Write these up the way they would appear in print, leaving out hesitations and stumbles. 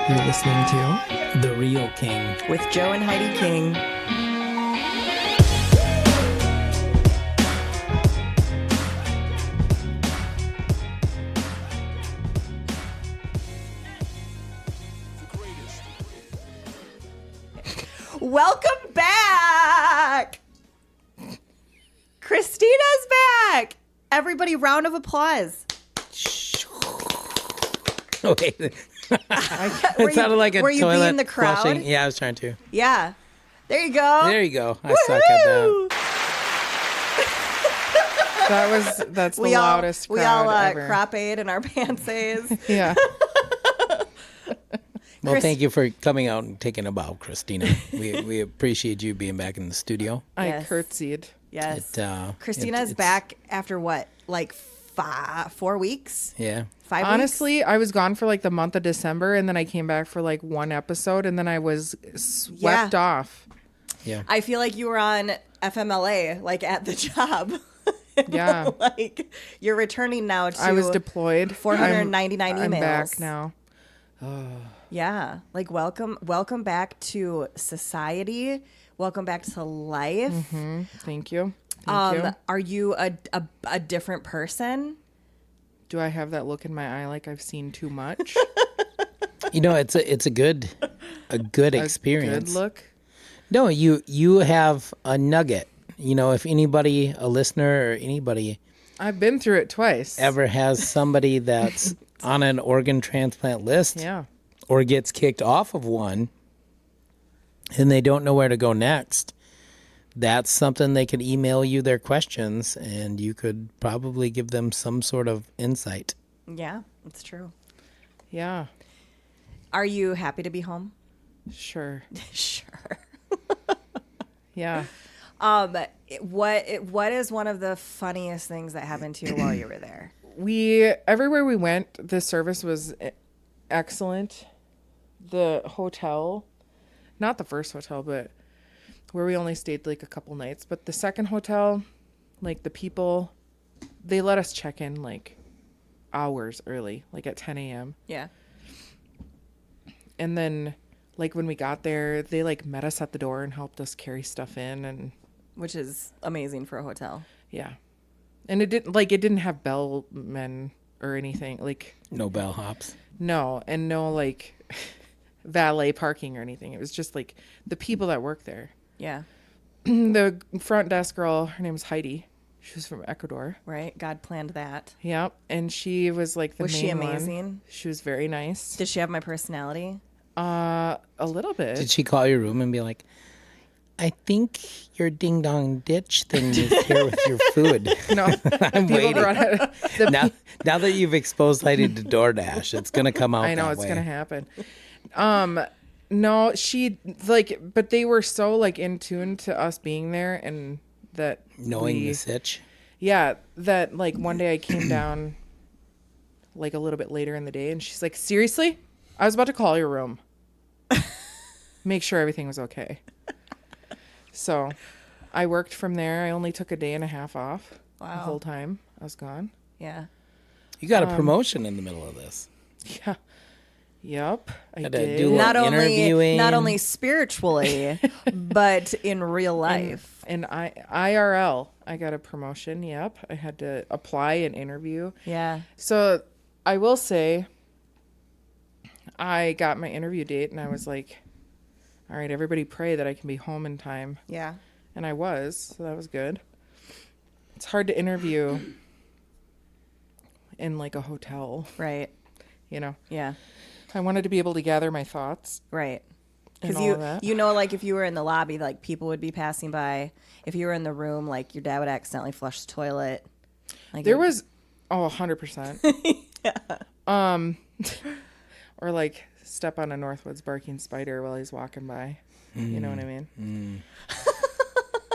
You're listening to The Real King with Joe and Heidi King. Welcome back! Christina's back! Everybody, round of applause. Wait. It sounded like a were you toilet being the crowd? flushing. Yeah, I was trying to. Yeah. There you go. There you go. I suck at that. That's the loudest crowd ever. crop-aid in our pantsays. Yeah. Well, thank you for coming out and taking a bow, Christina. We appreciate you being back in the studio. I curtsied. Yes. Christina's back after what? Like 4 weeks? Yeah. 5 weeks? Honestly, I was gone for like the month of December, and then I came back for like one episode, and then I was swept off. Yeah. I feel like you were on FMLA, like at the job. Yeah. Like you're returning now to I was deployed. 499 emails. I'm back now. Yeah. Like welcome back to society. Welcome back to life. Mm-hmm. Thank you. Thank you. Are you a different person? Do I have that look in my eye like I've seen too much? You know, it's a good experience. Good look. No, you have a nugget. You know, if anybody, a listener or anybody, I've been through it twice. ever has somebody that's on an organ transplant list, Yeah. or gets kicked off of one, and they don't know where to go next, that's something they could email you their questions, and you could probably give them some sort of insight. Yeah, it's true. Yeah. Are you happy to be home? Sure. Sure. Yeah. What is one of the funniest things that happened to you while you were there? Everywhere we went, the service was excellent. The hotel, not the first hotel, but where we only stayed like a couple nights, but the second hotel, like the people, they let us check in like hours early, like at 10 a.m. Yeah. And then like when we got there, they like met us at the door and helped us carry stuff in, and Which is amazing for a hotel. yeah. And it didn't have bellmen or anything, like No bellhops. no, and no like valet parking or anything. It was just like the people that work there. Yeah. The front desk girl, her name was Heidi. She was from Ecuador. Right. God planned that. Yep. And she was like the Was main she one. amazing? She was very nice. Did she have my personality? A little bit. Did she call your room and be like, I think your ding dong ditch thing is here with your food? No. I'm People waiting. brought it. Now that you've exposed Heidi to DoorDash, it's going to come out I know that it's way. going to happen. No, she like, but they were so like in tune to us being there, and that Knowing the sitch. Yeah, that like one day I came down like a little bit later in the day, and she's like, seriously? I was about to call your room. Make sure everything was okay. So I worked from there. I only took a day and a half off. Wow. The whole time I was gone. Yeah. You got a promotion in the middle of this. Yeah. Yep. I Had to did. do Not interviewing. not only spiritually, but in real life. And IRL, I got a promotion. Yep. I had to apply and interview. Yeah. So I will say I got my interview date and I was like, all right, everybody pray that I can be home in time. Yeah. And I was, so that was good. It's hard to interview in like a hotel, Right. you know. Yeah. I wanted to be able to gather my thoughts. Right. And Because all of that. you know, like if you were in the lobby, like people would be passing by. If you were in the room, like your dad would accidentally flush the toilet. Like There was 100%. Yeah. Or like step on a Northwoods barking spider while he's walking by. You know what I mean?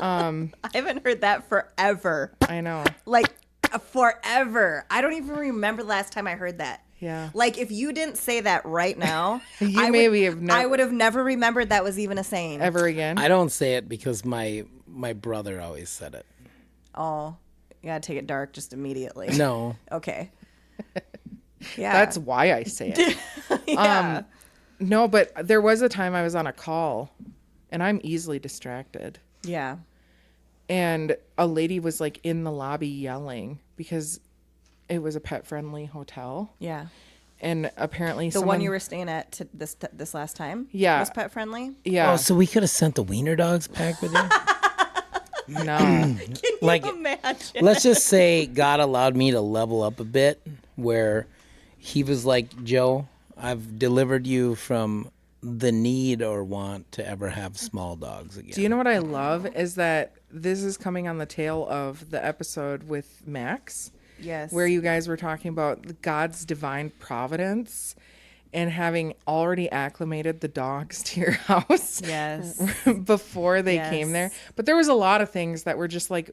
I haven't heard that forever. I know. Like forever. I don't even remember the last time I heard that. Yeah. Like if you didn't say that right now, You I maybe would, have never- I would have never remembered that was even a saying. Ever again? I don't say it because my brother always said it. Oh, you gotta take it dark just immediately. No. Okay. Yeah. That's why I say it. yeah. No, but there was a time I was on a call, and I'm easily distracted. Yeah. And a lady was like in the lobby yelling because it was a pet-friendly hotel. Yeah. And apparently The one you were staying at this last time? Yeah. Was pet friendly? Yeah. Oh, so we could have sent the wiener dogs back with you? No. Can you Like- imagine? Let's just say God allowed me to level up a bit where he was like, Joe, I've delivered you from the need or want to ever have small dogs again. Do you know what I love is that this is coming on the tail of the episode with Max, Yes. where you guys were talking about God's divine providence and having already acclimated the dogs to your house Yes. before they Yes. came there. But there was a lot of things that were just like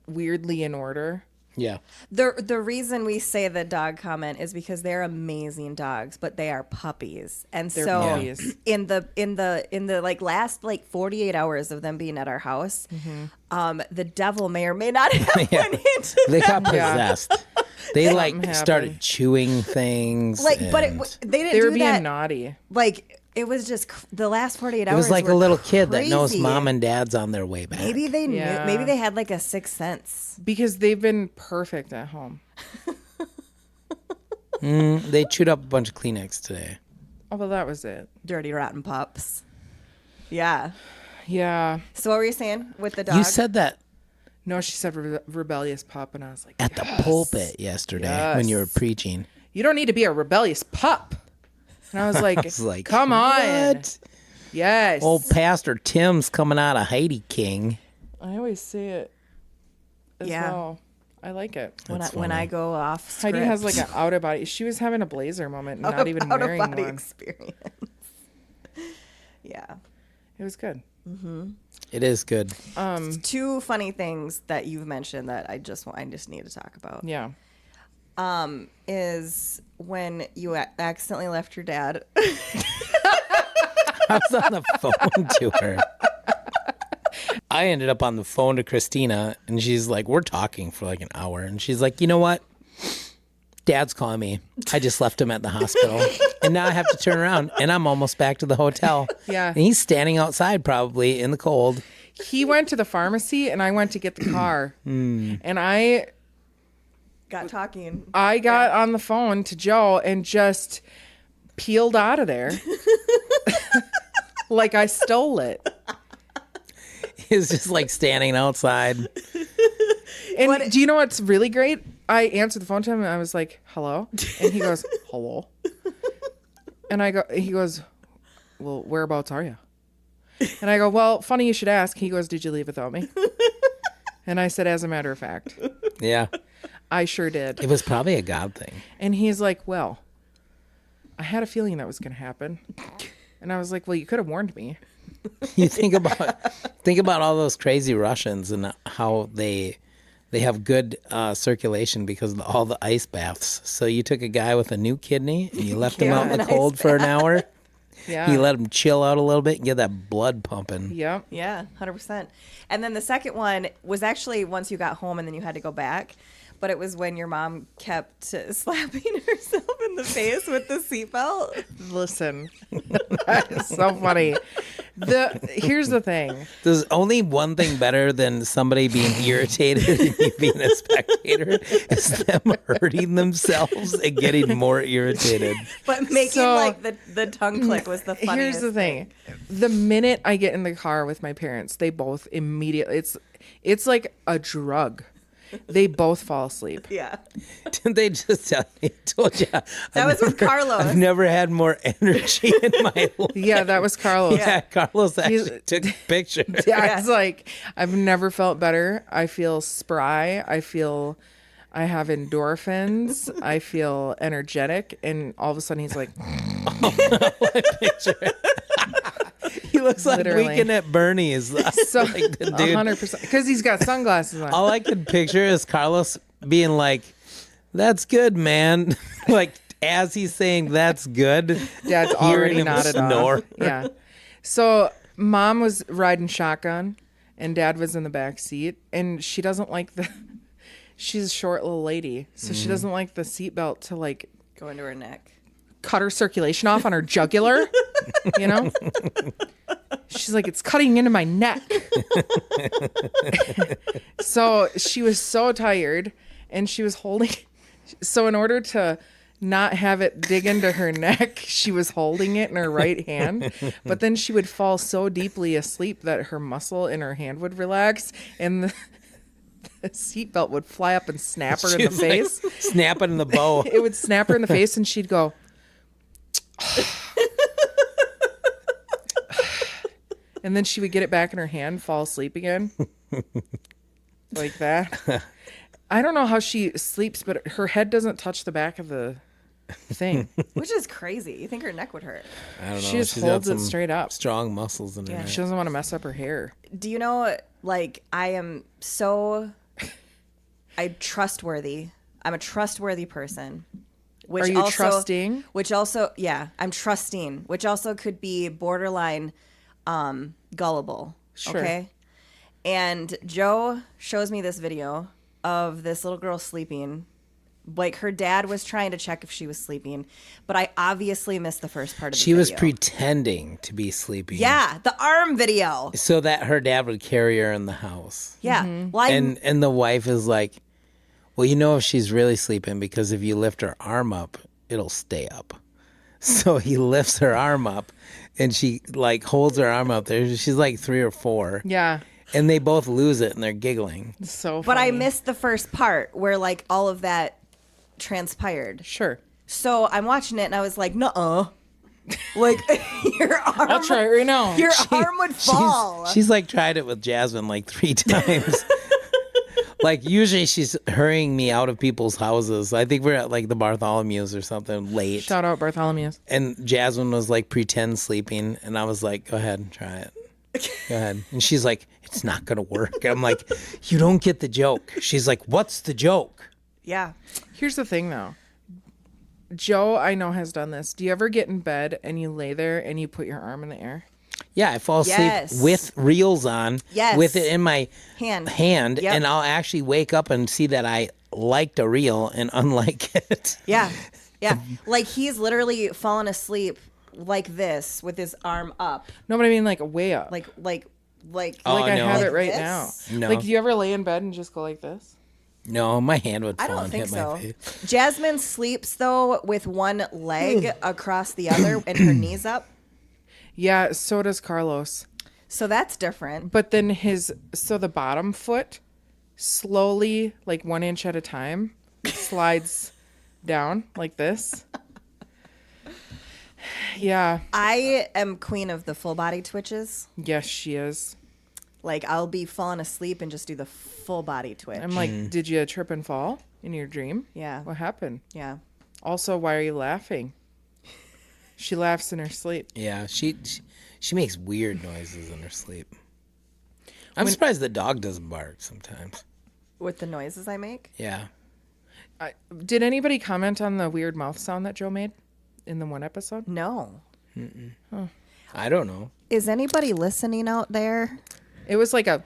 weirdly in order. Yeah. The reason we say the dog comment is because they're amazing dogs, but they are puppies. And They're so puppies. in the like last like 48 hours of them being at our house, the devil may or may not have Yeah. went into They them. got possessed. They like Something started happened. chewing things. Like, but and they didn't They were do being that. naughty. Like it was just the last 48 it hours. was like a were little kid that knows crazy. mom and dad's on their way back. Maybe they knew. Yeah. Maybe they had like a sixth sense. Because they've been perfect at home. They chewed up a bunch of Kleenex today. Oh, well, that was it. Dirty rotten pups. Yeah. Yeah. So what were you saying with the dog? You said that No, she said rebellious pup, and I was like, at the pulpit yesterday Yes. when you were preaching. you don't need to be a rebellious pup. And I was like, was like, come on. what? Yes. Old Pastor Tim's coming out of Haiti King. I always say it as Yeah. well. I like it. when That's I funny. go off script. Heidi has like an out of body. She was having a blazer moment and out not even of wearing body one. experience. Yeah. It was good. It is good. Two funny things that you've mentioned that I just need to talk about. Yeah. Is when you accidentally left your dad. I was on the phone to her. I ended up on the phone to Christina, and she's like, we're talking for like an hour. And she's like, you know what? Dad's calling me. I just left him at the hospital. And now I have to turn around, and I'm almost back to the hotel. Yeah. And he's standing outside probably in the cold. He went to the pharmacy and I went to get the car. And I Got talking. got on the phone to Joe and just peeled out of there. Like I stole it. He's just like standing outside. And do you know what's really great? I answered the phone to him and I was like, hello? And he goes, hello? And he goes, well, whereabouts are you? And I go, well, funny you should ask. He goes, did you leave without me? And I said, as a matter of fact, Yeah. I sure did. It was probably a God thing. And he's like, well, I had a feeling that was going to happen. And I was like, well, you could have warned me. You think about all those crazy Russians and how they have good circulation because of all the ice baths. So you took a guy with a new kidney and you left him out in An the ice cold for an hour. Yeah. You let him chill out a little bit and get that blood pumping. Yep. Yeah, 100%. And then the second one was actually once you got home and then you had to go back. But it was when your mom kept slapping herself in the face with the seatbelt. Listen, that is so funny. Here's the thing. There's only one thing better than somebody being irritated and you being a spectator is them hurting themselves and getting more irritated. But making So- like the tongue click was the funniest. Here's the thing. The minute I get in the car with my parents, they both immediately, it's like a drug. They both fall asleep. Yeah. Didn't they just tell me? Told you. That was with Carlos. I've never had more energy in my life. Yeah, that was Carlos. Yeah, Carlos actually took pictures. Yeah, it's like I've never felt better. I feel spry. I have endorphins. I feel energetic. And all of a sudden he's like, He looks like Literally. Weekend at Bernie's. so Like the dude. 100%. Because he's got sunglasses on. All I could picture is Carlos being like, "That's good, man." Like as he's saying, "That's good." Dad's hearing already him nodded snore. off. Yeah. So mom was riding shotgun and dad was in the back seat. And she doesn't like she's a short little lady. So she doesn't like the seatbelt to like Go into her neck. cut her circulation off on her jugular, you know? She's like, it's cutting into my neck. So she was so tired and she was holding. So in order to not have it dig into her neck, she was holding it in her right hand. But then she would fall so deeply asleep that her muscle in her hand would relax and the seatbelt would fly up and snap her in the face. Snapping in the bow. It would snap her in the face and she'd go, and then she would get it back in her hand, fall asleep again. Like that. I don't know how she sleeps, but her head doesn't touch the back of the thing. Which is crazy. You think her neck would hurt. I don't know. She just She's got holds it some straight up. Strong muscles in her Yeah. neck. She doesn't want to mess up her hair. Do you know, like, I'm trustworthy. I'm a trustworthy person. Which Are you trusting? Which also, yeah, I'm trusting, which also could be borderline gullible. Sure. Okay. And Joe shows me this video of this little girl sleeping. Like, her dad was trying to check if she was sleeping, but I obviously missed the first part of the She video. was pretending to be sleeping. Yeah, the arm video. So that her dad would carry her in the house. Yeah. Well, And the wife is like, well, you know if she's really sleeping because if you lift her arm up, it'll stay up. So he lifts her arm up and she like holds her arm up there. She's like 3 or 4. Yeah. And they both lose it and they're giggling. It's so funny. but I missed the first part where, like, all of that transpired. Sure. So I'm watching it and I was like, nuh-uh. Like, your arm, I'll try it right now. your arm would fall. She's like tried it with Jasmine like 3 times. Like usually she's hurrying me out of people's houses. I think we're at like the Bartholomew's or something late. Shout out Bartholomew's. And Jasmine was like pretend sleeping. And I was like, go ahead and try it. Go ahead. And she's like, it's not going to work. I'm like, you don't get the joke. She's like, what's the joke? Yeah. Here's the thing, though. Joe, I know, has done this. Do you ever get in bed and you lay there and you put your arm in the air? Yeah, I fall asleep Yes. with reels on, Yes. with it in my Hand. Yep. and I'll actually wake up and see that I liked a reel and unlike it. Yeah. Yeah. Like, he's literally fallen asleep like this with his arm up. No, but I mean like way up. Like Oh, like I no. have Like it right this? now. No. Like, do you ever lay in bed and just go like this? No, my hand would I fall don't and think hit so. my face. Jasmine sleeps, though, with one leg across the other and her knees up. Yeah, so does Carlos. So that's different. But then the bottom foot slowly, like 1 inch at a time, slides down like this. Yeah. I am queen of the full body twitches. Yes, she is. Like, I'll be falling asleep and just do the full body twitch. I'm like, did you trip and fall in your dream? Yeah. What happened? Yeah. Also, why are you laughing? She laughs in her sleep. Yeah, she makes weird noises in her sleep. I'm surprised the dog doesn't bark sometimes. With the noises I make? Yeah. Did anybody comment on the weird mouth sound that Joe made in the one episode? No. I don't know. Is anybody listening out there? It was like a...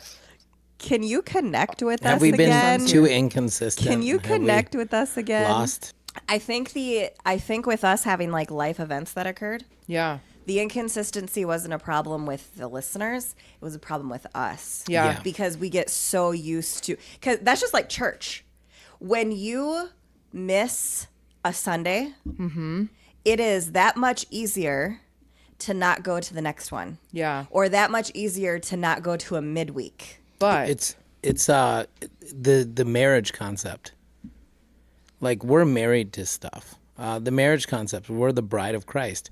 Can you connect with Have us we been again? too inconsistent? Can you Have we connect with us again? Lost? I think with us having like life events that occurred, Yeah. the inconsistency wasn't a problem with the listeners. It was a problem with us. Yeah. Yeah. Because we get so used to, because that's just like church. When you miss a Sunday, it is that much easier to not go to the next one. Yeah. Or that much easier to not go to a midweek. But... It's the marriage concept. Like we're married to stuff. The marriage concept. We're the bride of Christ.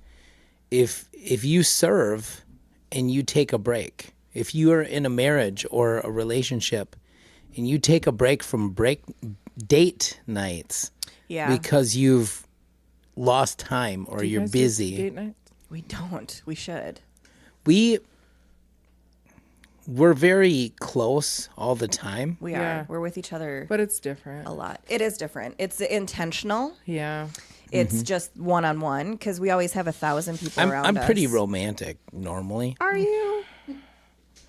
If you serve and you take a break, if you are in a marriage or a relationship and you take a break from date nights Yeah. because you've lost time or you you're guys do busy, date night? We don't. We should. we're very close all the time. We Yeah. are. We're with each other But it's different. a lot. It is different. It's intentional. Yeah. It's just one-on-one because we always have 1,000 people around I'm us. pretty romantic normally. Are you?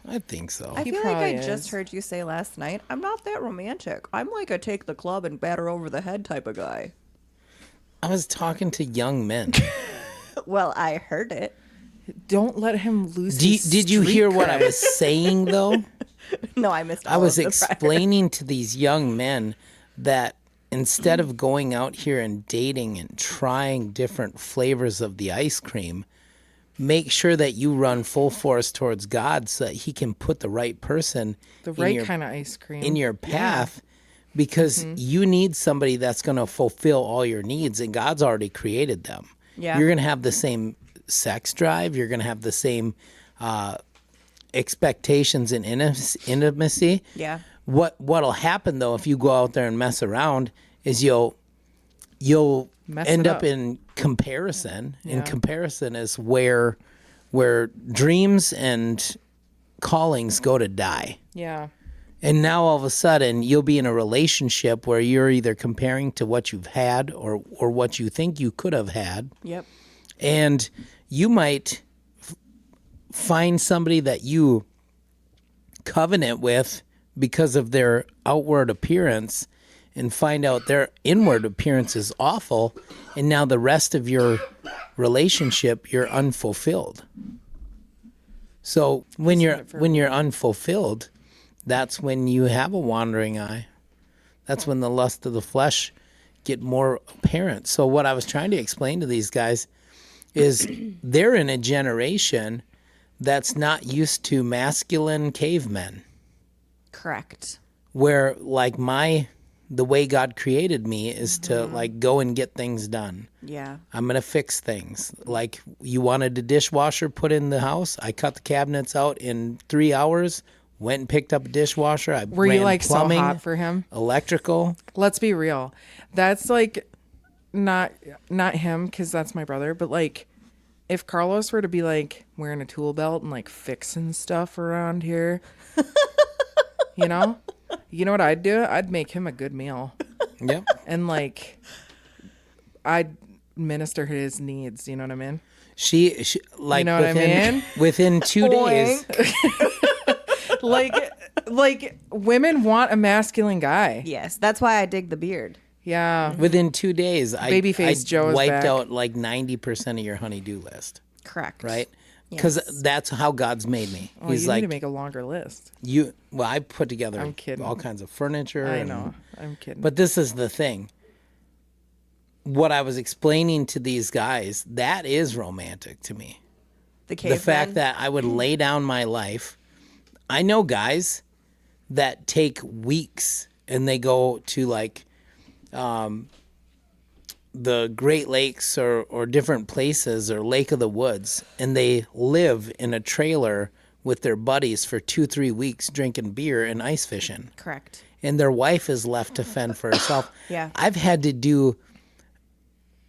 I think so. I He feel like I probably just is. heard you say last night, I'm not that romantic. I'm like a take the club and batter over the head type of guy. I was talking to young men. Well, I heard it. Don't let him lose his Did you street hear what I cred. was saying, though? No, I missed all I was of the prior. explaining to these young men that instead of going out here and dating and trying different flavors of the ice cream, make sure that you run full force towards God so that he can put the right person The in right your, kind of ice cream. in your path, because you need somebody that's going to fulfill all your needs, and God's already created them. Yeah. You're going to have the same sex drive. You're going to have the same expectations and intimacy. Yeah. What'll happen though if you go out there and mess around is you'll Mess end it up up. in comparison. Yeah. And comparison is where dreams and callings go to die. Yeah. And now all of a sudden you'll be in a relationship where you're either comparing to what you've had or what you think you could have had. Yep. And you might find somebody that you covenant with because of their outward appearance and find out their inward appearance is awful. And now the rest of your relationship, you're unfulfilled. So when you're unfulfilled, that's when you have a wandering eye. That's when the lust of the flesh get more apparent. So what I was trying to explain to these guys is they're in a generation that's not used to masculine cavemen, Correct. where like the way God created me is to like go and get things done. Yeah. I'm going to fix things. Like you wanted a dishwasher put in the house. I cut the cabinets out in 3 hours, went and picked up a dishwasher. I Were you ran like plumbing, so hot for him? electrical. Let's be real. That's like not him, because that's my brother, but like if Carlos were to be like wearing a tool belt and like fixing stuff around here, you know what I'd do? I'd make him a good meal Yep. and like I'd minister his needs. You know what I mean? She like know what I mean? within 2 days. Like women want a masculine guy. Yes. That's why I dig the beard. Yeah. Within 2 days, Babyface I Joe is wiped back. out like 90% of your honey-do list, Correct. right? Because Yes. that's how God's made me. Oh, He's you like, need to make a longer list. I put together I'm kidding. all kinds of furniture. I and- know. I'm kidding. But this is the thing. What I was explaining to these guys, that is romantic to me. The caveman. The fact that I would lay down my life. I know guys that take weeks and they go to like the Great Lakes or different places or Lake of the Woods, and they live in a trailer with their buddies for 2-3 weeks drinking beer and ice fishing. Correct. And their wife is left to fend for herself. Yeah. I've had to do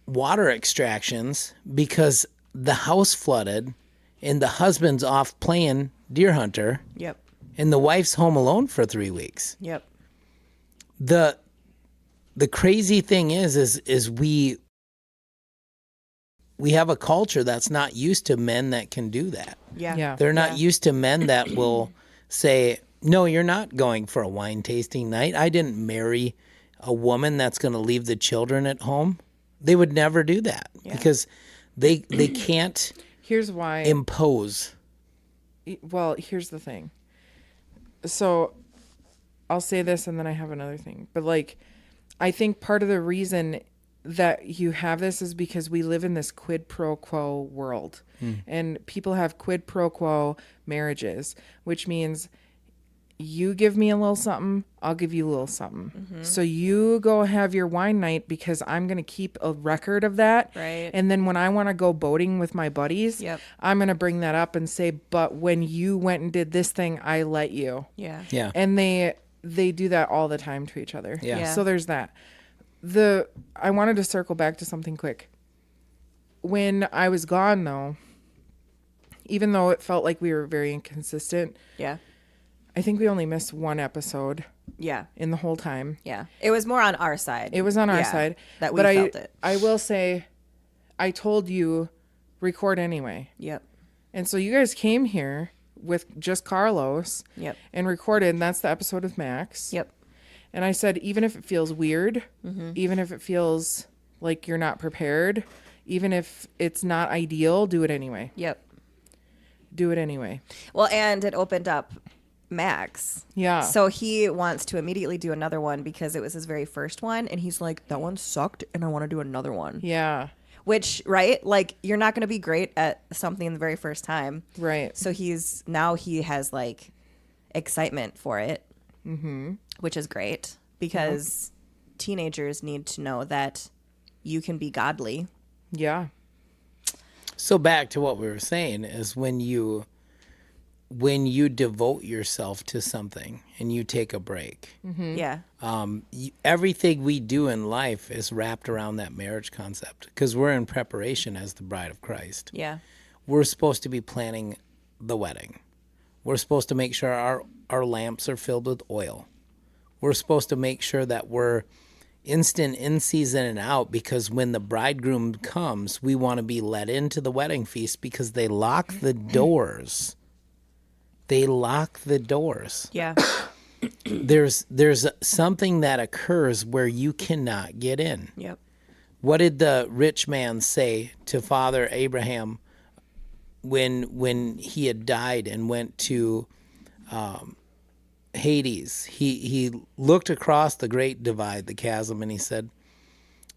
water extractions because the house flooded and the husband's off playing deer hunter Yep. and the wife's home alone for 3 weeks. Yep. The crazy thing is we have a culture that's not used to men that can do that. Yeah. Yeah. They're not used to men that will say, "No, you're not going for a wine tasting night. I didn't marry a woman that's going to leave the children at home." They would never do that because they can't Here's why. impose. Well, here's the thing. So I'll say this and then I have another thing. But like, I think part of the reason that you have this is because we live in this quid pro quo world. And people have quid pro quo marriages, which means you give me a little something, I'll give you a little something. So you go have your wine night because I'm going to keep a record of that. Right. And then when I want to go boating with my buddies, Yep. I'm going to bring that up and say, but when you went and did this thing, I let you. Yeah. Yeah. And they do that all the time to each other. Yeah. Yeah. So there's that. I wanted to circle back to something quick. When I was gone though, even though it felt like we were very inconsistent, Yeah. I think we only missed one episode Yeah. in the whole time. Yeah. It was more on our side. It was on our Yeah, side. that we but felt it. I will say, I told you, record anyway. Yep. And so you guys came here with just Carlos Yep. and recorded, and that's the episode with Max. Yep. And I said, even if it feels weird, even if it feels like you're not prepared, even if it's not ideal, do it anyway. Yep. Do it anyway. Well, and it opened up Max. Yeah. So he wants to immediately do another one because it was his very first one. And he's like, that one sucked and I want to do another one. Yeah. Which, right? Like, you're not going to be great at something the very first time. Right. So he has like excitement for it, which is great because teenagers need to know that you can be godly. Yeah. So back to what we were saying is when you devote yourself to something and you take a break, Yeah. everything we do in life is wrapped around that marriage concept because we're in preparation as the bride of Christ. Yeah. We're supposed to be planning the wedding. We're supposed to make sure our lamps are filled with oil. We're supposed to make sure that we're instant in season and out because when the bridegroom comes, we want to be let into the wedding feast because they lock the doors. They lock the doors. Yeah. There's something that occurs where you cannot get in. Yep. What did the rich man say to Father Abraham when he had died and went to Hades? He looked across the great divide, the chasm, and he said,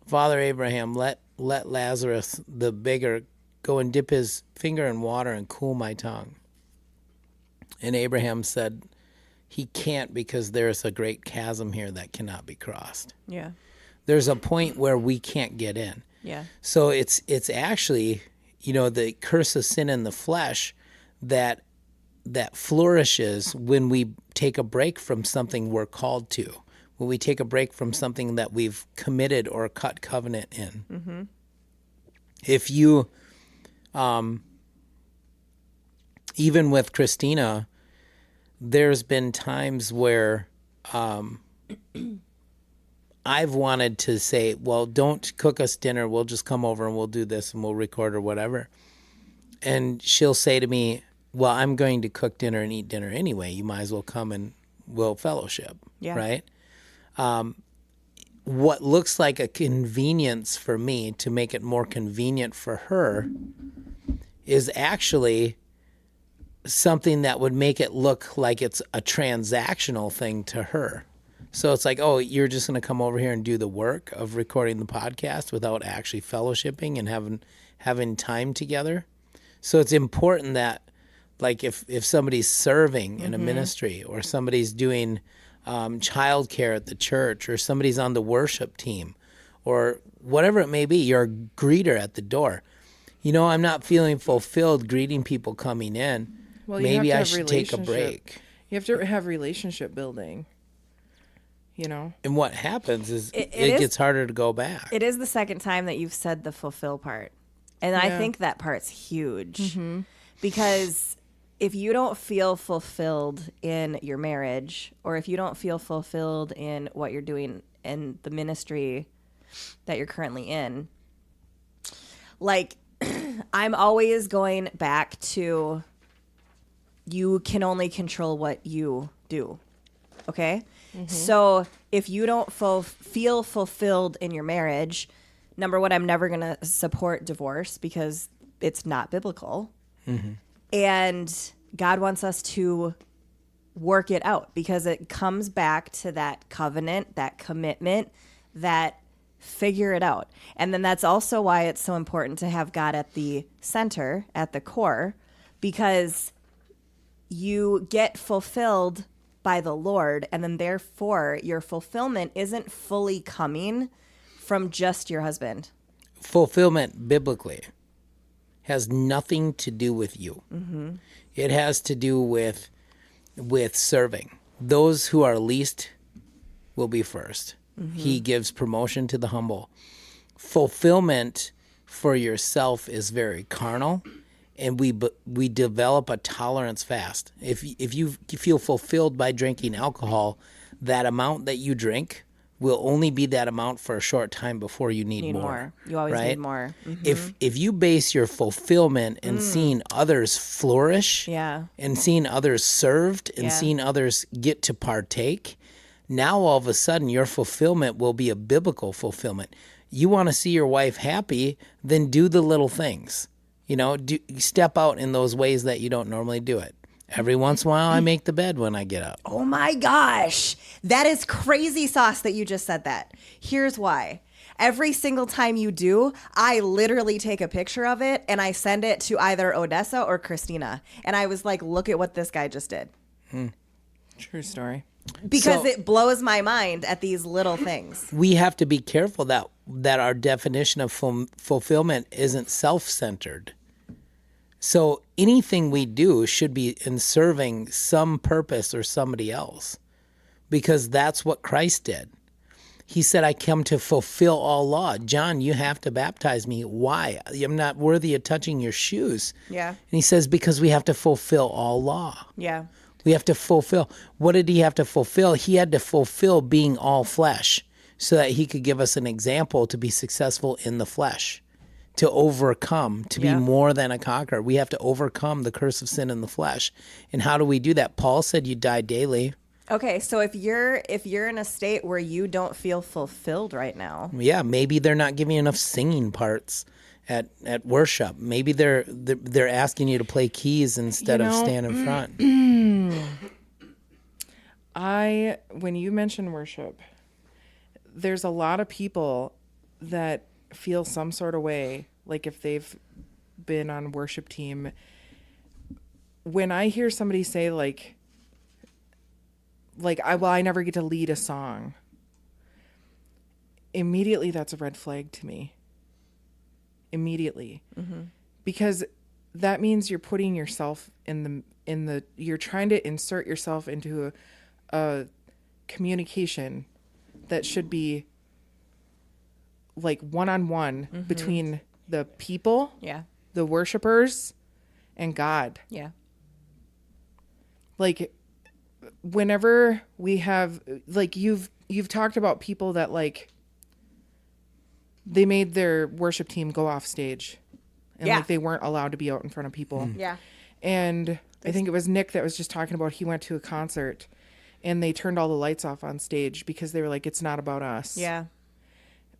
Father Abraham, let Lazarus, the beggar, go and dip his finger in water and cool my tongue. And Abraham said, he can't because there's a great chasm here that cannot be crossed. Yeah. There's a point where we can't get in. Yeah. So it's actually, the curse of sin in the flesh that flourishes when we take a break from something we're called to, when we take a break from something that we've committed or cut covenant in. Mm-hmm. If you, even with Christina, there's been times where I've wanted to say, well, don't cook us dinner. We'll just come over and we'll do this and we'll record or whatever. And she'll say to me, well, I'm going to cook dinner and eat dinner anyway. You might as well come and we'll fellowship, right? What looks like a convenience for me to make it more convenient for her is actually something that would make it look like it's a transactional thing to her. So it's like, oh, you're just going to come over here and do the work of recording the podcast without actually fellowshipping and having time together. So it's important that, like, if somebody's serving in a ministry or somebody's doing childcare at the church or somebody's on the worship team or whatever it may be, you're a greeter at the door. I'm not feeling fulfilled greeting people coming in. Well, maybe I should take a break. You have to have relationship building, And what happens is it gets harder to go back. It is the second time that you've said the fulfill part. And I think that part's huge because if you don't feel fulfilled in your marriage or if you don't feel fulfilled in what you're doing in the ministry that you're currently in, like I'm always going back to you can only control what you do. Okay? So if you don't feel fulfilled in your marriage, number one, I'm never going to support divorce because it's not biblical. And God wants us to work it out because it comes back to that covenant, that commitment, that figure it out. And then that's also why it's so important to have God at the center, at the core, because you get fulfilled by the Lord, and then therefore your fulfillment isn't fully coming from just your husband. Fulfillment biblically has nothing to do with you. It has to do with serving. Those who are least will be first. He gives promotion to the humble. Fulfillment for yourself is very carnal, and we develop a tolerance fast. If you feel fulfilled by drinking alcohol, that amount that you drink will only be that amount for a short time before you need more. You always right? need more. If you base your fulfillment in seeing others flourish and seeing others served and seeing others get to partake, now all of a sudden your fulfillment will be a biblical fulfillment. You want to see your wife happy, then do the little things. Step out in those ways that you don't normally do it. Every once in a while, I make the bed when I get up. Oh my gosh. That is crazy sauce that you just said that. Here's why. Every single time you do, I literally take a picture of it and I send it to either Odessa or Christina. And I was like, look at what this guy just did. True story. Because it blows my mind at these little things. We have to be careful that our definition of fulfillment isn't self-centered. So anything we do should be in serving some purpose or somebody else, because that's what Christ did. He said, I come to fulfill all law. John, you have to baptize me. Why? I'm not worthy of touching your shoes. Yeah. And he says, because we have to fulfill all law. Yeah. We have to fulfill. What did he have to fulfill? He had to fulfill being all flesh so that he could give us an example to be successful in the flesh, to overcome, to be more than a conqueror. We have to overcome the curse of sin in the flesh. And how do we do that? Paul said you die daily. Okay, so if you're in a state where you don't feel fulfilled right now. Yeah, maybe they're not giving you enough singing parts at worship. Maybe they're asking you to play keys instead of stand in front. When you mention worship, there's a lot of people that feel some sort of way, like if they've been on worship team. When I hear somebody say I never get to lead a song, immediately that's a red flag to me. Immediately. Mm-hmm. Because that means you're putting yourself you're trying to insert yourself into a communication that should be like one-on-one between the people, the worshipers, and God. Yeah. Like, whenever we have, like, you've talked about people that, like, they made their worship team go off stage and like they weren't allowed to be out in front of people. Yeah. And I think it was Nick that was just talking about, he went to a concert and they turned all the lights off on stage because they were like, it's not about us. Yeah.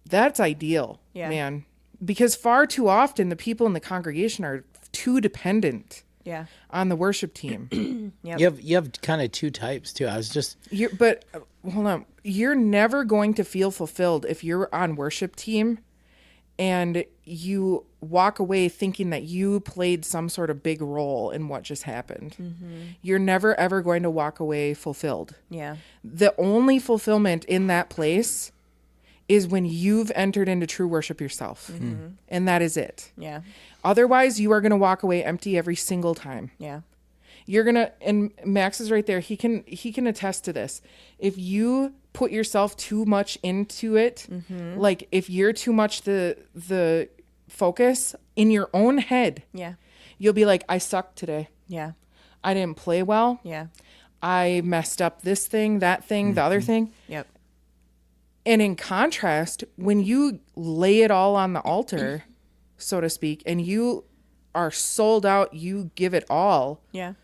That's ideal, man. Because far too often the people in the congregation are too dependent on the worship team. Yep. You have kind of two types too. I was just Hold on. You're never going to feel fulfilled if you're on worship team and you walk away thinking that you played some sort of big role in what just happened. Mm-hmm. You're never, ever going to walk away fulfilled. Yeah. The only fulfillment in that place is when you've entered into true worship yourself. Mm-hmm. And that is it. Yeah. Otherwise, you are going to walk away empty every single time. Yeah. You're going to, and Max is right there. He can attest to this. If you put yourself too much into it, like if you're too much the focus in your own head, you'll be like, I sucked today. Yeah. I didn't play well. Yeah. I messed up this thing, that thing, the other thing. Yep. And in contrast, when you lay it all on the altar, so to speak, and you are sold out, you give it all. Yeah.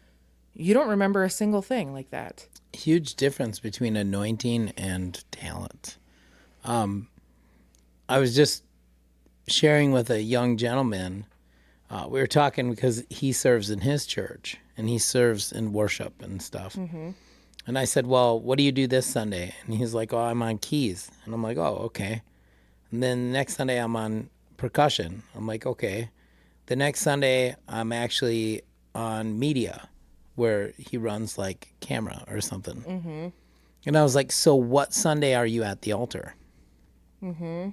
You don't remember a single thing like that. Huge difference between anointing and talent. I was just sharing with a young gentleman. We were talking because he serves in his church and he serves in worship and stuff. Mm-hmm. And I said, well, what do you do this Sunday? And he's like, oh, I'm on keys. And I'm like, oh, okay. And then next Sunday I'm on percussion. I'm like, okay. The next Sunday I'm actually on media, where he runs like camera or something. Mm-hmm. And I was like, so what Sunday are you at the altar? Mm-hmm.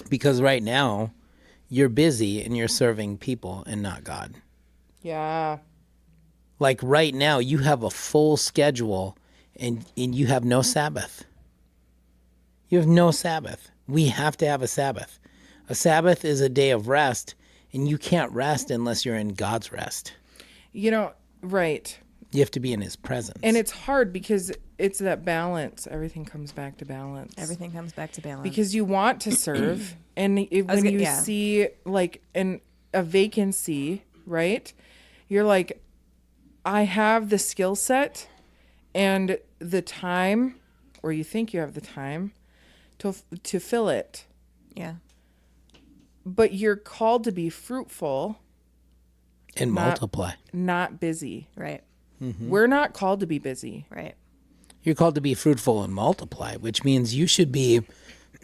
Because right now you're busy and you're serving people and not God. Yeah. Like right now you have a full schedule and you have no Sabbath. You have no Sabbath. We have to have a Sabbath. A Sabbath is a day of rest, and you can't rest unless you're in God's rest. You know, right. You have to be in his presence. And it's hard because it's that balance. Everything comes back to balance. Everything comes back to balance. Because you want to serve, and when you see like a vacancy, right? You're like, I have the skill set and the time, or you think you have the time to fill it. Yeah. but you're called to be fruitful, And multiply. not busy. Right. We're not called to be busy. Right. You're called to be fruitful and multiply, which means you should be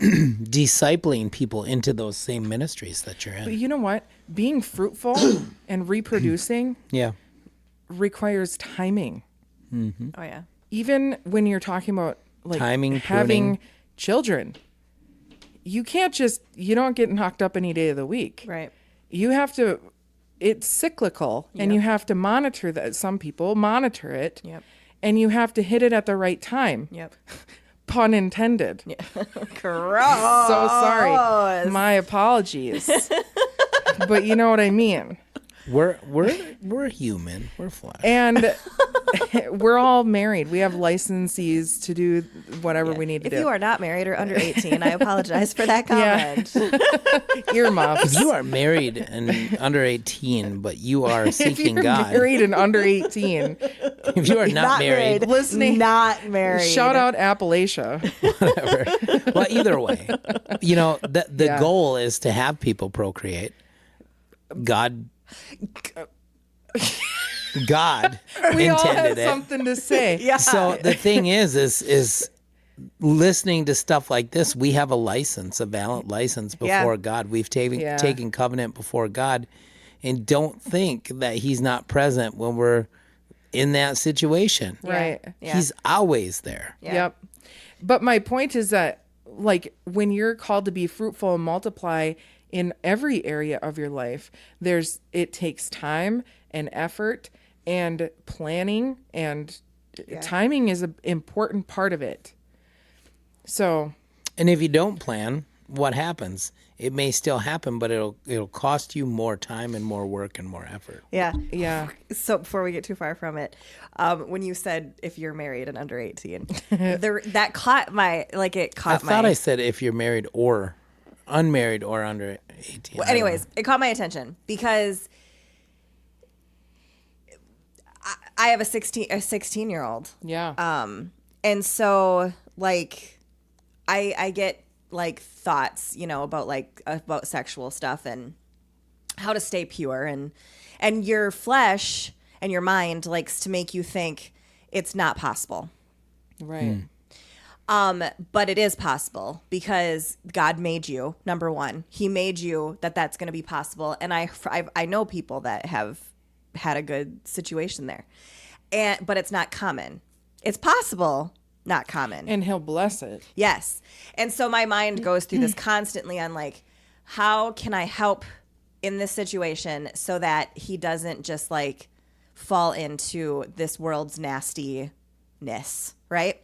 discipling people into those same ministries that you're But in. you know what? Being fruitful and reproducing Yeah. requires timing. Oh yeah. Even when you're talking about like Timing, having pruning. children, you don't get knocked up any day of the week. Right. You have to, it's cyclical, and you have to monitor that. Some people monitor it, Yep. and you have to hit it at the right time. Yep. Pun intended. Gross. So sorry. My apologies. But you know what I mean. We're human. We're flesh. And we're all married. We have licensees to do whatever we need to If do. you are not married or under 18, I apologize for that Yeah. comment. Earmuffs. If you are married and under 18, but you are If seeking you're God, married and under 18, if you are not married, listening, Not married. shout out Appalachia. whatever. Well, either way, the Yeah. goal is to have people procreate. God We all have intended it. something to say. Yeah. So the thing is listening to stuff like this, we have a license, a valid license before Yeah. God. We've Yeah. taken covenant before God, and don't think that he's not present when we're in that situation. Right. Yeah. He's always there. Yeah. Yep. But my point is that, like, when you're called to be fruitful and multiply in every area of your life, it takes time and effort and planning, and timing is an important part of it. So, And if you don't plan, what happens? It may still happen, but it'll cost you more time and more work and more effort. Yeah. yeah. So before we get too far from it, when you said if you're married and under 18, that caught my, I thought I said if you're married or unmarried or under 18. Well, anyways, it caught my attention because I have a 16-year-old. Yeah. And so like I get like thoughts, about sexual stuff and how to stay pure, and your flesh and your mind likes to make you think it's not possible. right. But it is possible because God made you, number one. He made you that's going to be possible. And I know people that have had a good situation there. But it's not common. It's possible, not common. And he'll bless it. Yes. And so my mind goes through this constantly on like, how can I help in this situation so that he doesn't just like fall into this world's nastiness, right?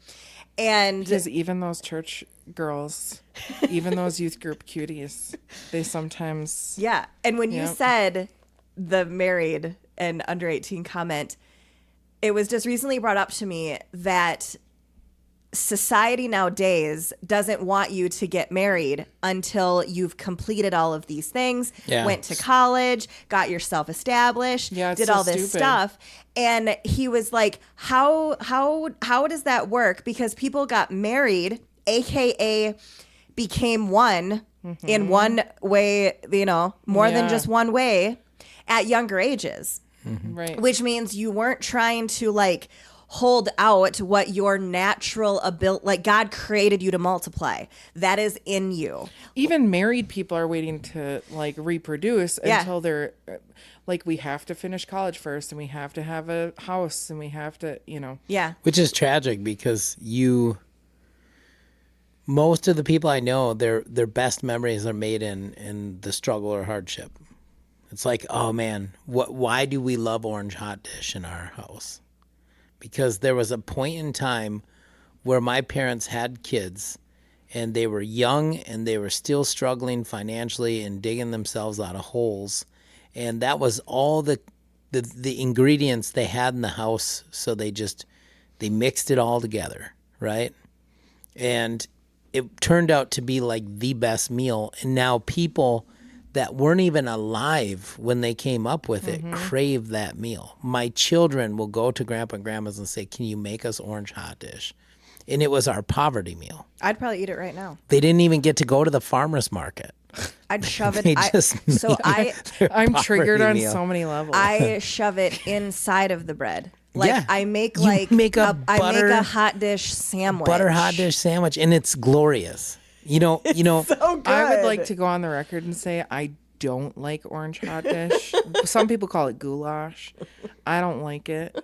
And Because even those church girls, even those youth group cuties, they sometimes. yeah. And when you Yep. said the married and under 18 comment, it was just recently brought up to me that society nowadays doesn't want you to get married until you've completed all of these things, Yeah. went to college, got yourself established, Yeah, it's did so all this stupid. stuff. And he was like, how does that work? Because people got married, AKA became one in one way, more than Yeah. just one way at younger ages, Right. which means you weren't trying to like hold out what your natural ability, like God created you to multiply. That is in you. Even married people are waiting to like reproduce Yeah. until they're like, we have to finish college first, and we have to have a house, and we have to, Yeah. Which is tragic because most of the people I know, their best memories are made in the struggle or hardship. It's like, oh man, why do we love orange hot dish in our house? Because there was a point in time where my parents had kids and they were young and they were still struggling financially and digging themselves out of holes. And that was all the ingredients they had in the house. So they mixed it all together, right? And it turned out to be like the best meal. And now people that weren't even alive when they came up with it crave that meal. My children will go to grandpa and grandma's and say, can you make us orange hot dish? And it was our poverty meal. I'd probably eat it right now. They didn't even get to go to the farmer's market. I'd shove it. They just I'm triggered on meal. so many levels. I shove it inside of the bread. Like Yeah. I make You like make a I make butter- a hot dish sandwich. butter hot dish sandwich, and it's glorious. You know. So good. I would like to go on the record and say I don't like orange hot dish. Some people call it goulash. I don't like it.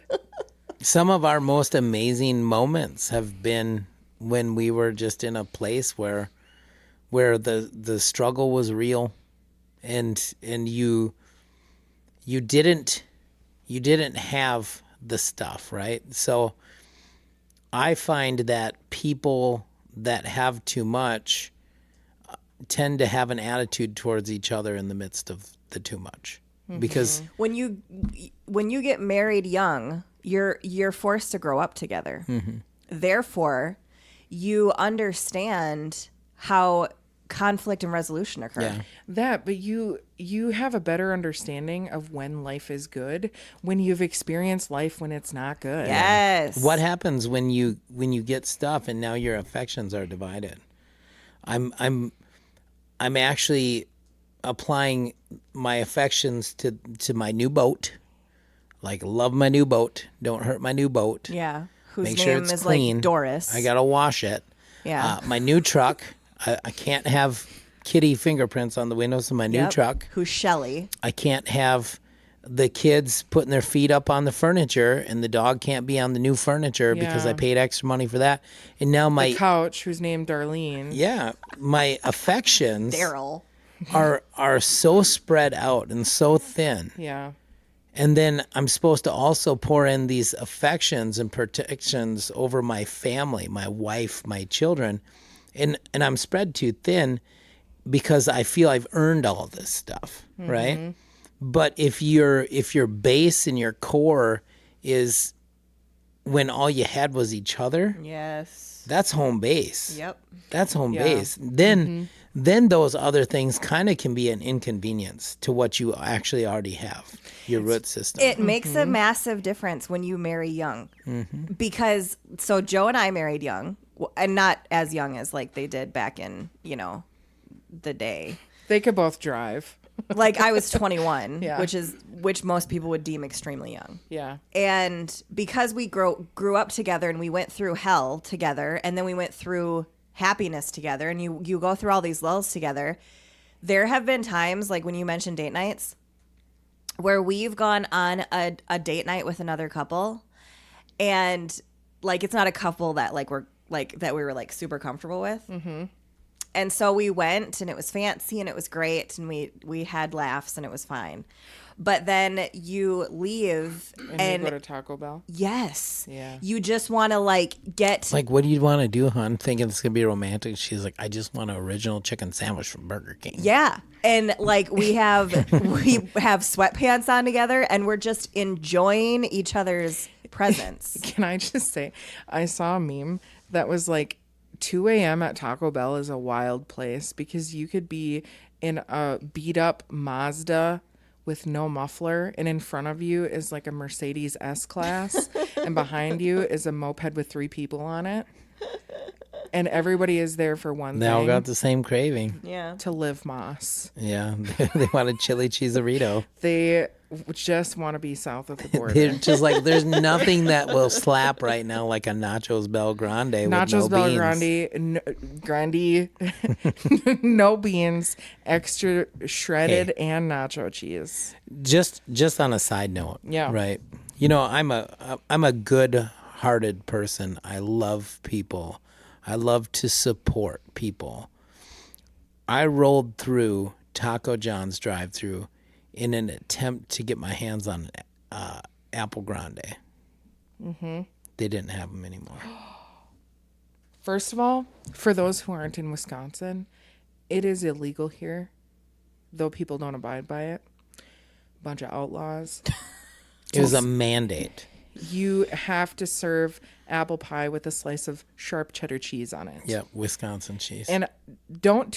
Some of our most amazing moments have been when we were just in a place where the struggle was real, and you didn't have the stuff, right? So I find that people that have too much tend to have an attitude towards each other in the midst of the too much, because when you get married young, you're forced to grow up together. Therefore, you understand how conflict and resolution occur. yeah. But you have a better understanding of when life is good when you've experienced life when it's not good. Yes. What happens when you get stuff and now your affections are divided? I'm actually applying my affections to my new boat. Like, love my new boat. Don't hurt my new boat. Yeah. Whose Make name sure it's is clean. like Doris. I gotta wash it. Yeah. My new truck. I can't have kitty fingerprints on the windows of my new Yep. truck. Who's Shelly? I can't have the kids putting their feet up on the furniture, and the dog can't be on the new furniture because I Yeah. paid extra money for that. And now my Couch, who's named Darlene. my affections Daryl. are so spread out and so thin. Yeah. And then I'm supposed to also pour in these affections and protections over my family, my wife, my children. And I'm spread too thin because I feel I've earned all this stuff, right? But if your base and your core is when all you had was each other, Yes. that's home base. Yep. That's home Yeah. base. Then those other things kind of can be an inconvenience to what you actually already have, your root system. It makes a massive difference when you marry young. Because, so Joe and I married young, and not as young as like they did back in, the day. They could both drive. Like I was 21, Yeah. which most people would deem extremely young. Yeah. And because we grew up together and we went through hell together, and then we went through happiness together, and you go through all these lulls together, there have been times, like when you mentioned date nights, where we've gone on a date night with another couple, and like it's not a couple that we were like super comfortable with. And so we went, and it was fancy, and it was great, and we had laughs, and it was fine. But then you leave, And you go to Taco Bell. yes, Yeah. you just want to like get Like, what do you want to do, hon? Thinking it's going to be romantic. She's like, I just want an original chicken sandwich from Burger King. yeah, and like we have sweatpants on together, and we're just enjoying each other's presence. Can I just say, I saw a meme that was like 2 a.m. at Taco Bell is a wild place because you could be in a beat up Mazda with no muffler, and in front of you is like a Mercedes S-Class, and behind you is a moped with 3 people on it. And everybody is there for one They all thing, got the same craving. Yeah. to live Moss. Yeah. They want a chili cheeserito. They just want to be south of the border. They're just like, there's nothing that will slap right now like a Nachos Bel Grande with Nachos no Bel beans. Grande, no beans, extra shredded and nacho cheese. Just on a side note. Yeah. Right. I'm a good-hearted person. I love people. I love to support people. I rolled through Taco John's drive-thru in an attempt to get my hands on Apple Grande. They didn't have them anymore. First of all, for those who aren't in Wisconsin, it is illegal here, though people don't abide by it. Bunch of outlaws. It was a mandate. You have to serve apple pie with a slice of sharp cheddar cheese on it. Yep, Wisconsin cheese. And don't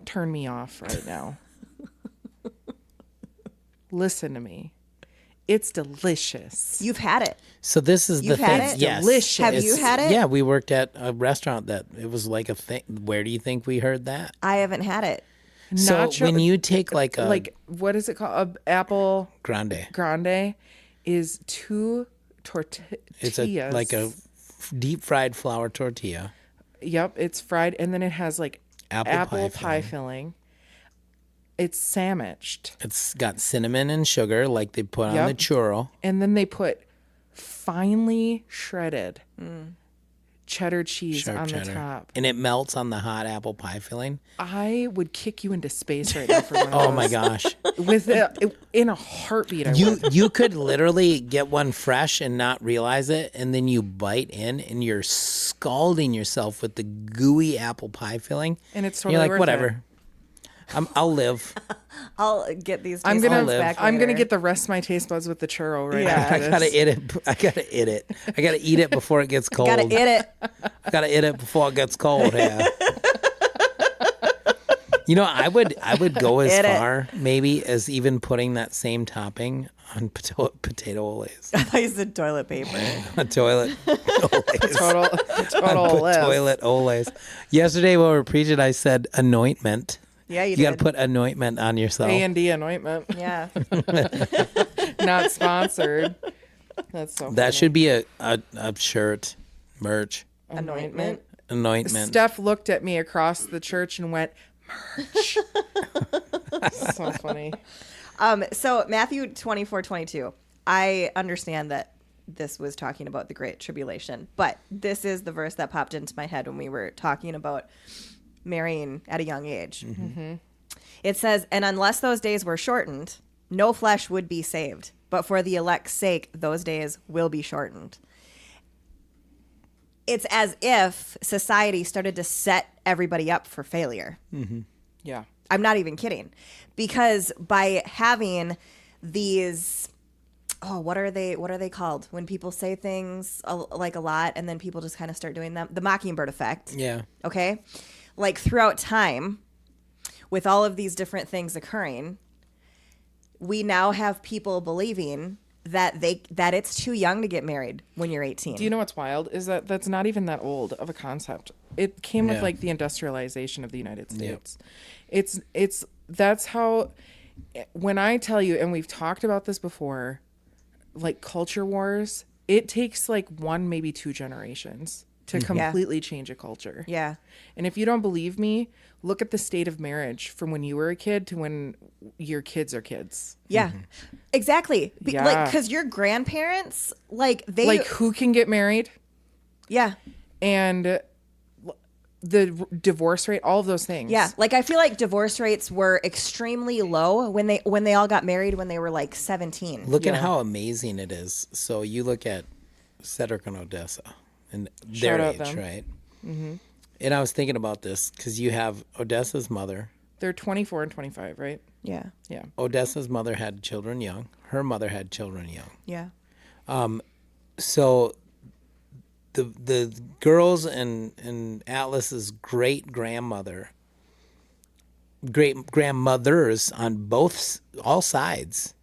turn me off right now. Listen to me. It's delicious. You've had it. So this is You've the had thing. it? Yes. Delicious. Have you It's- had it? Yeah, we worked at a restaurant that it was like a thing. Where do you think we heard that? I haven't had it. So Nacho- when you take like a what is it called? A apple grande, grande is 2 tortillas. it's like a deep fried flour tortilla. Yep, it's fried, and then it has like Apple pie pie filling. It's sandwiched, It's got cinnamon and sugar like they put on Yep. the churro. and then they put finely shredded cheddar cheese Sharp on cheddar. the top. And it melts on the hot apple pie filling. I would kick you into space right now for one of Oh those. my gosh. In a heartbeat. I You would. you could literally get one fresh and not realize it, and then you bite in and you're scalding yourself with the gooey apple pie filling. And it's You're totally like, worth whatever. I'll live. I'll get these. I'm taste gonna buds back I'm gonna later. get the rest of my taste buds with the churro right Yeah. after I this. gotta eat it. I gotta eat it. I gotta eat it before it gets cold. Gotta eat it. I gotta eat it before it gets cold. Yeah. You know, I would go as Eat it. far maybe as even putting that same topping on potato olays. I thought you said toilet paper. A toilet olays. Total Put list. toilet olays. Yesterday when we were preaching, I said anointment. Yeah, you You got to did. put anointment on yourself. A&D anointment. Yeah. Not sponsored. That's so funny. That should be a shirt, merch, Anointment. anointment. Steph looked at me across the church and went, merch. So funny. So Matthew 24:22. I understand that this was talking about the Great Tribulation, but this is the verse that popped into my head when we were talking about marrying at a young age. It says, "And unless those days were shortened, no flesh would be saved. But for the elect's sake, those days will be shortened." It's as if society started to set everybody up for failure. Yeah. I'm not even kidding. Because by having these, what are they called? When people say things like a lot and then people just kind of start doing them. The mockingbird effect. Yeah. Okay? Like throughout time, with all of these different things occurring, we now have people believing that it's too young to get married when you're 18. Do you know what's wild? Is that that's not even that old of a concept. It came with Yeah. like the industrialization of the United States. It's that's how, when I tell you, and we've talked about this before, like culture wars, it takes like 1, maybe 2 generations to completely change a culture. Yeah. And if you don't believe me, look at the state of marriage from when you were a kid to when your kids are kids. Yeah. Exactly. Yeah. Like, because your grandparents, like, they. Like who can get married yeah. and the divorce rate, all of those things. Yeah, like I feel like divorce rates were extremely low when they all got married when they were like 17. Look at Yeah. how amazing it is. So you look at Cedric and Odessa and Shout their out age, them. right? Mm-hmm. And I was thinking about this because you have Odessa's mother. They're 24 and 25, right? Yeah, Yeah. Odessa's mother had children young. Her mother had children young. yeah, So the girls and Atlas's great grandmothers on all sides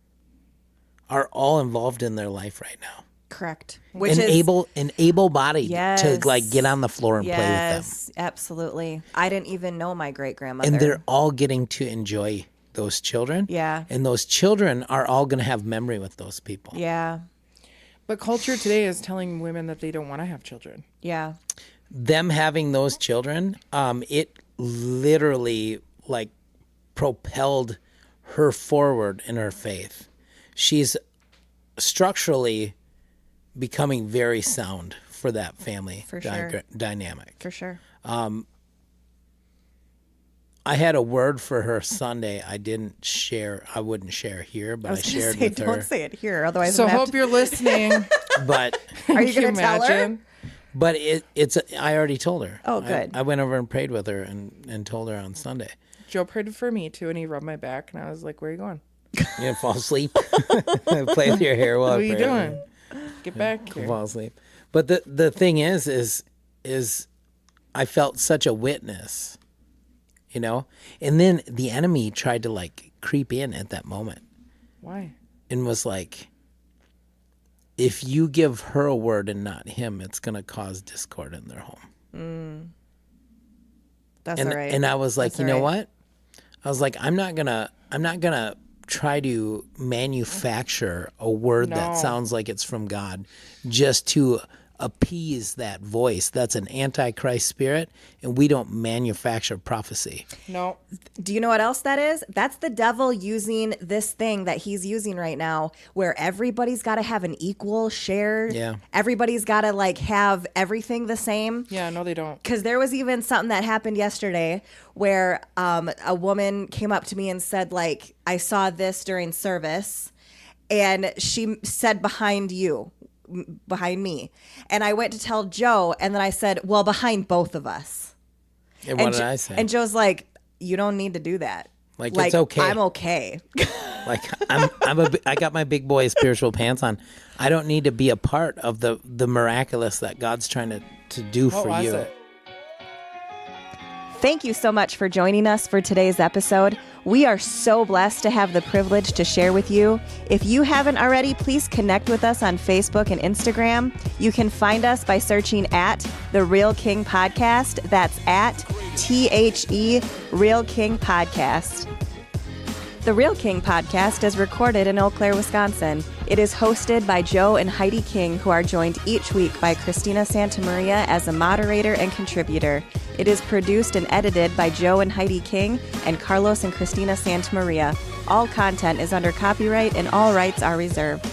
are all involved in their life right now. correct. And able-bodied Yes. to like get on the floor and play with them. Yes, absolutely. I didn't even know my great grandmother. And they're all getting to enjoy those children. Yeah. And those children are all going to have memory with those people. yeah, But culture today is telling women that they don't want to have children. yeah, Them having those children, it literally like propelled her forward in her faith. She's structurally becoming very sound for that family For sure. dynamic. for sure. I had a word for her Sunday. I wouldn't share here, but I, I was gonna shared say, with her. don't say it here, otherwise. So I'm gonna hope you're listening. But Are you Can going to tell her? imagine? But I already told her. Oh, good. I went over and prayed with her and told her on Sunday. Joe prayed for me too, and he rubbed my back, and I was like, "Where are you going? You gonna fall asleep? Play with your hair while What I are you pray. doing? Get back here." Fall asleep. But the thing is I felt such a witness, you know? And then the enemy tried to like creep in at that moment Why? and was like, if you give her a word and not him, it's going to cause discord in their home. That's And all right. and I was like, That's you know all right. what? I was like, I'm not gonna try to manufacture a word that No. sounds like it's from God just to appease that voice. That's an antichrist spirit, and we don't manufacture prophecy. No. Do you know what else that is? That's the devil using this thing that he's using right now where everybody's got to have an equal share. Yeah. Everybody's got to like have everything the same. Yeah, no, they don't. Because there was even something that happened yesterday where a woman came up to me and said, like, I saw this during service, and she said behind me. And I went to tell Joe, and then I said, well, behind both of us. And what and did Jo- I say? And Joe's like, you don't need to do that. Like, it's okay. I'm okay. Like I got my big boy spiritual pants on. I don't need to be a part of the miraculous that God's trying to do What for was you. it? Thank you so much for joining us for today's episode. We are so blessed to have the privilege to share with you. If you haven't already, please connect with us on Facebook and Instagram. You can find us by searching at The Real King Podcast. That's at THE Real King Podcast. The Real King Podcast is recorded in Eau Claire, Wisconsin. It is hosted by Joe and Heidi King, who are joined each week by Christina Santamaria as a moderator and contributor. It is produced and edited by Joe and Heidi King and Carlos and Christina Santamaria. All content is under copyright and all rights are reserved.